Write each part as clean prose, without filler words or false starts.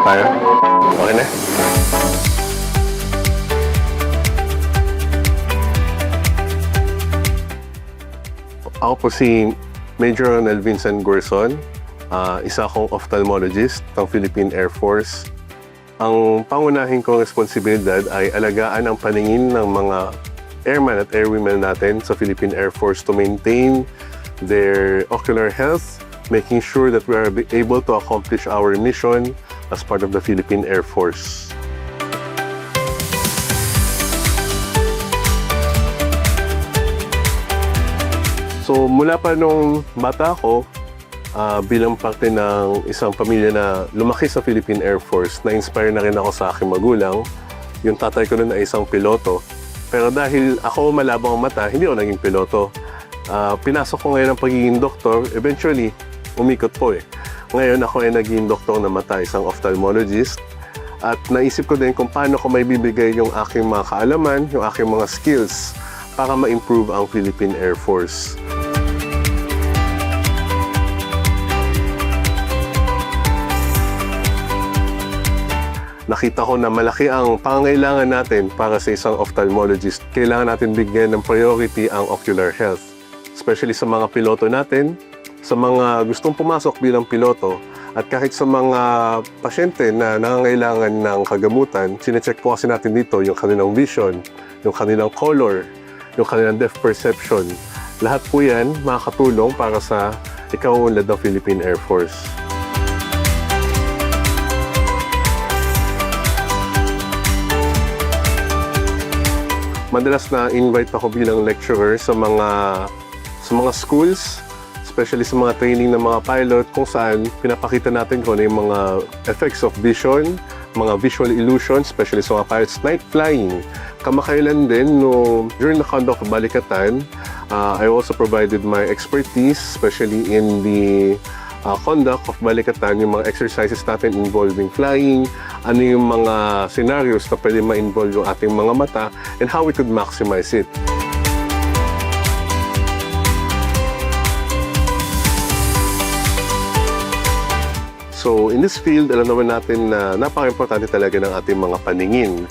tayo. Okay na? Ako po si Major Ronald Vincent Gorson. Isa akong ophthalmologist ng Philippine Air Force. Ang pangunahing kong responsibilidad ay alagaan ang paningin ng mga airman at airwomen natin sa Philippine Air Force to maintain their ocular health, making sure that we are able to accomplish our mission as part of the Philippine Air Force. So mula pa nung bata ako, bilang parte ng isang pamilya na lumaki sa Philippine Air Force, na-inspire na rin ako sa aking magulang. Yung tatay ko nun ay isang piloto. Pero dahil ako malabang ang mata, hindi ako naging piloto. Pinasok ko ngayon ang pagiging doktor. Eventually, umikot po eh. Ngayon ako ay naging doktor ng mata, isang ophthalmologist. At naisip ko din kung paano ko may bibigay yung aking mga kaalaman, yung aking mga skills para ma-improve ang Philippine Air Force. Nakita ko na malaki ang pangangailangan natin para sa isang ophthalmologist. Kailangan natin bigyan ng priority ang ocular health. Especially sa mga piloto natin, sa mga gustong pumasok bilang piloto, at kahit sa mga pasyente na nangangailangan ng kagamutan, sinecheck po kasi natin dito yung kanilang vision, yung kanilang color, yung kanilang depth perception. Lahat po yan makakatulong para sa ikaunlad ng Philippine Air Force. Madalas na invite ako bilang lecturer sa mga schools, especially sa mga training ng mga pilot, kung saan pinapakita natin kung ano yung mga effects of vision, mga visual illusions, especially sa mga pilots night flying. Kamakailan din, during the conduct of Balikatan, I also provided my expertise, especially in the conduct of Balikatan, yung mga exercises natin involving flying, ano yung mga scenarios na pwede ma-involve yung ating mga mata, and how we could maximize it. So, in this field, alam naman natin na napaka-importante talaga ng ating mga paningin.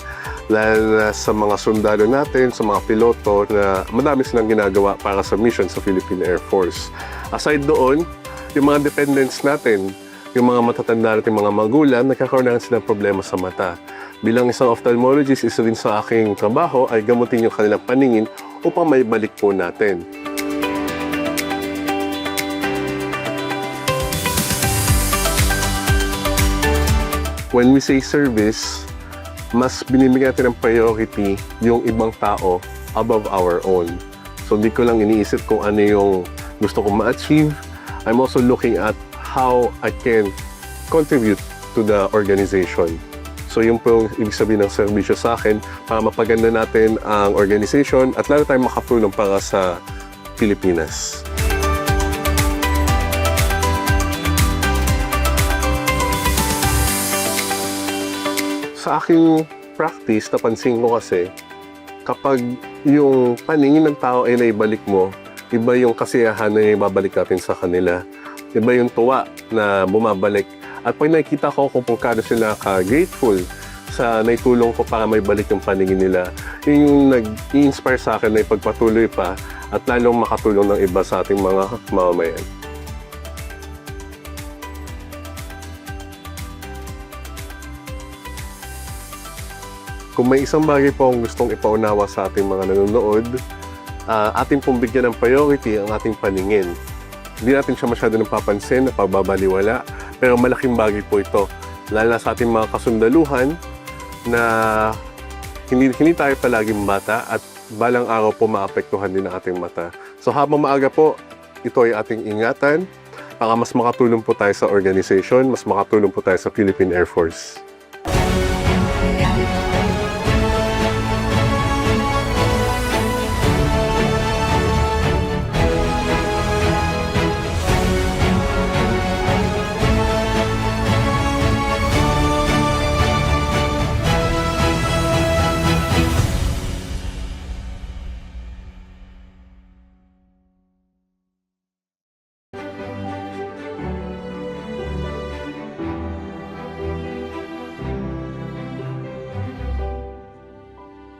Lalo na sa mga sundalo natin, sa mga piloto, na madami silang ginagawa para sa mission sa Philippine Air Force. Aside doon, yung mga dependents natin, yung mga matatanda natin, mga magulang, nagkakaroon na sila ng problema sa mata. Bilang isang ophthalmologist, isa din sa aking trabaho ay gamutin yung kanilang paningin upang maibalik po natin. When we say service, mas binibigyan natin ng priority yung ibang tao above our own. So hindi ko lang iniisip kung ano yung gusto kong ma-achieve. I'm also looking at how I can contribute to the organization. So yun po yung ibig sabihin ng serbisyo sa akin para mapaganda natin ang organization at lalo tayong makatulong para sa Pilipinas. Sa aking practice, napansin ko kasi kapag yung paningin ng tao ay naibalik mo, iba yung kasiyahan na ibabalik natin sa kanila. Iba yung tuwa na bumabalik. At pag nakikita ko kung paano sila ka-grateful sa naitulong ko para may balik yung paningin nila, yun yung nag-i-inspire sa akin na ipagpatuloy pa at lalong makatulong ng iba sa ating mga mamamayan. Kung may isang bagay po akong gustong ipaunawa sa ating mga nanonood, ating pong bigyan ng priority ang ating paningin. Hindi natin siya masyado napapansin, napababaliwala, pero malaking bagay po ito. Lalo na sa ating mga kasundaluhan na hindi tayo palaging bata at balang araw po maapektuhan din ang ating mata. So habang maaga po, ito ay ating ingatan para mas makatulong po tayo sa organization, mas makatulong po tayo sa Philippine Air Force.